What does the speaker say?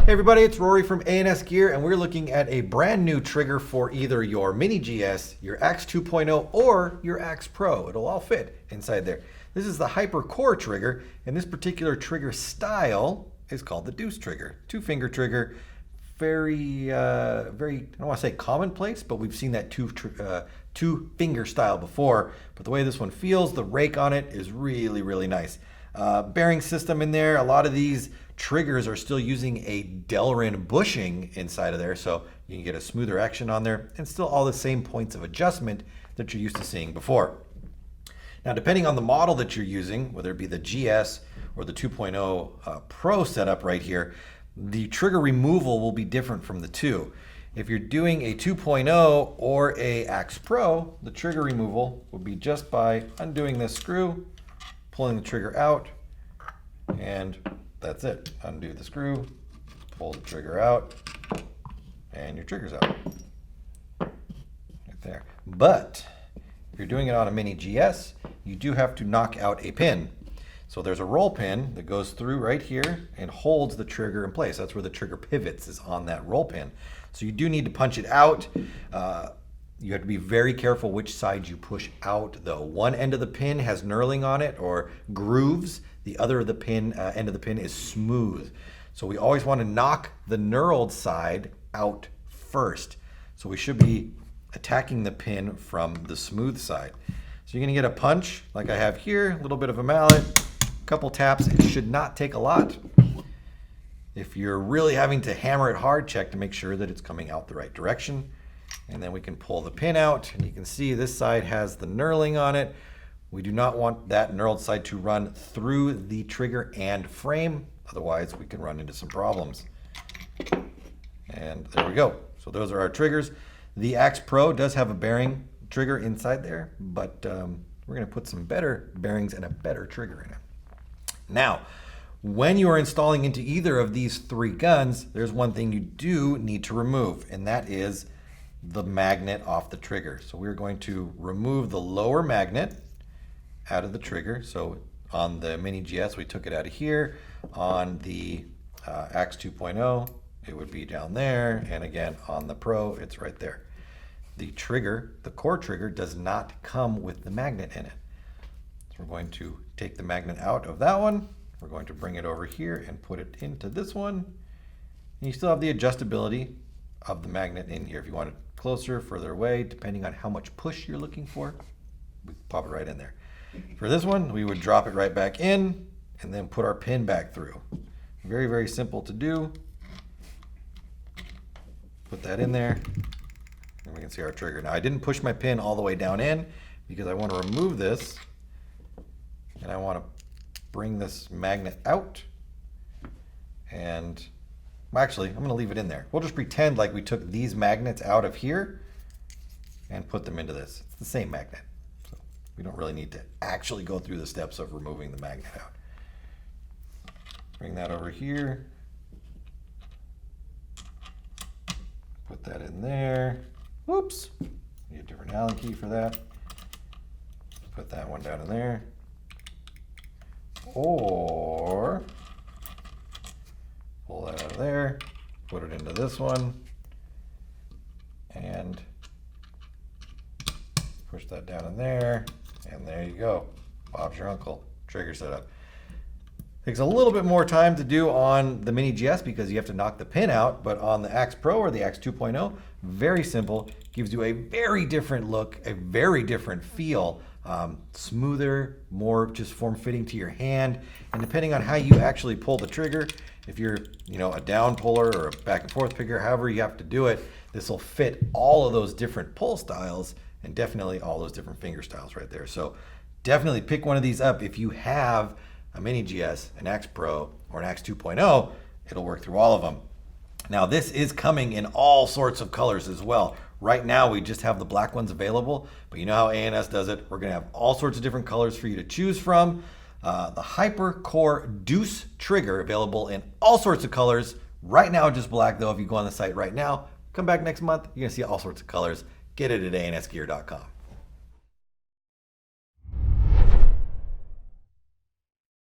Hey everybody, it's Rory from A&S Gear, and we're looking at a brand new trigger for either your Mini GS, your Axe 2.0, or your Axe Pro. It'll all fit inside there. This is the Hyper Core trigger, and this particular trigger style is called the Deuce trigger. Two-finger trigger, very, I don't want to say commonplace, but we've seen that two-finger style before. But the way this one feels, the rake on it is really, really nice. Bearing system in there. A lot of these triggers are still using a Delrin bushing inside of there, so you can get a smoother action on there and still all the same points of adjustment that you're used to seeing before. Now, depending on the model that you're using, whether it be the GS or the 2.0 Pro setup right here, the trigger removal will be different from the two. If you're doing a 2.0 or a Axe Pro, the trigger removal will be just by undoing this screw, pulling the trigger out, and that's it. Undo the screw, pull the trigger out, and your trigger's out. Right there. But if you're doing it on a Mini GS, you do have to knock out a pin. So there's a roll pin that goes through right here and holds the trigger in place. That's where the trigger pivots, is on that roll pin. So you do need to punch it out. You have to be very careful which side you push out, though. One end of the pin has knurling on it or grooves. The other of the pin, end of the pin is smooth. So we always want to knock the knurled side out first. So we should be attacking the pin from the smooth side. So you're going to get a punch like I have here, a little bit of a mallet, a couple taps. It should not take a lot. If you're really having to hammer it hard, check to make sure that it's coming out the right direction. And then we can pull the pin out, and you can see this side has the knurling on it. We do not want that knurled side to run through the trigger and frame, otherwise we can run into some problems. And there we go. So those are our triggers. The Axe Pro does have a bearing trigger inside there, but we're going to put some better bearings and a better trigger in it. Now, when you are installing into either of these three guns, there's one thing you do need to remove, and that is the magnet off the trigger. So we're going to remove the lower magnet out of the trigger. So on the Mini GS, we took it out of here. On the Axe 2.0, it would be down there. And again, on the Pro, it's right there. The trigger, the core trigger, does not come with the magnet in it. So we're going to take the magnet out of that one. We're going to bring it over here and put it into this one. And you still have the adjustability of the magnet in here. If you want it closer, further away, depending on how much push you're looking for, we pop it right in there. For this one, we would drop it right back in and then put our pin back through. Very, very simple to do. Put that in there, and we can see our trigger. Now, I didn't push my pin all the way down in because I want to remove this, and I want to bring this magnet out. And well, actually, I'm going to leave it in there. We'll just pretend like we took these magnets out of here and put them into this. It's the same magnet. So we don't really need to actually go through the steps of removing the magnet out. Bring that over here. Put that in there. Whoops. Need a different Allen key for that. Put that one down in there. Or pull that out of there, put it into this one, and push that down in there, and there you go. Bob's your uncle. Trigger setup. Takes a little bit more time to do on the Mini GS because you have to knock the pin out, but on the Axe Pro or the Axe 2.0, very simple. Gives you a very different look, a very different feel. Smoother, more just form-fitting to your hand, and depending on how you actually pull the trigger, if you're a down puller or a back and forth picker, however you have to do it, this will fit all of those different pull styles and definitely all those different finger styles right there. So definitely pick one of these up. If you have a Mini GS, an Axe Pro, or an Axe 2.0, it'll work through all of them. Now, this is coming in all sorts of colors as well. Right now, we just have the black ones available, but you know how A&S does it. We're going to have all sorts of different colors for you to choose from. The Hyper Core Deuce trigger available in all sorts of colors. Right now, just black, though. If you go on the site right now, come back next month, you're going to see all sorts of colors. Get it at ansgear.com.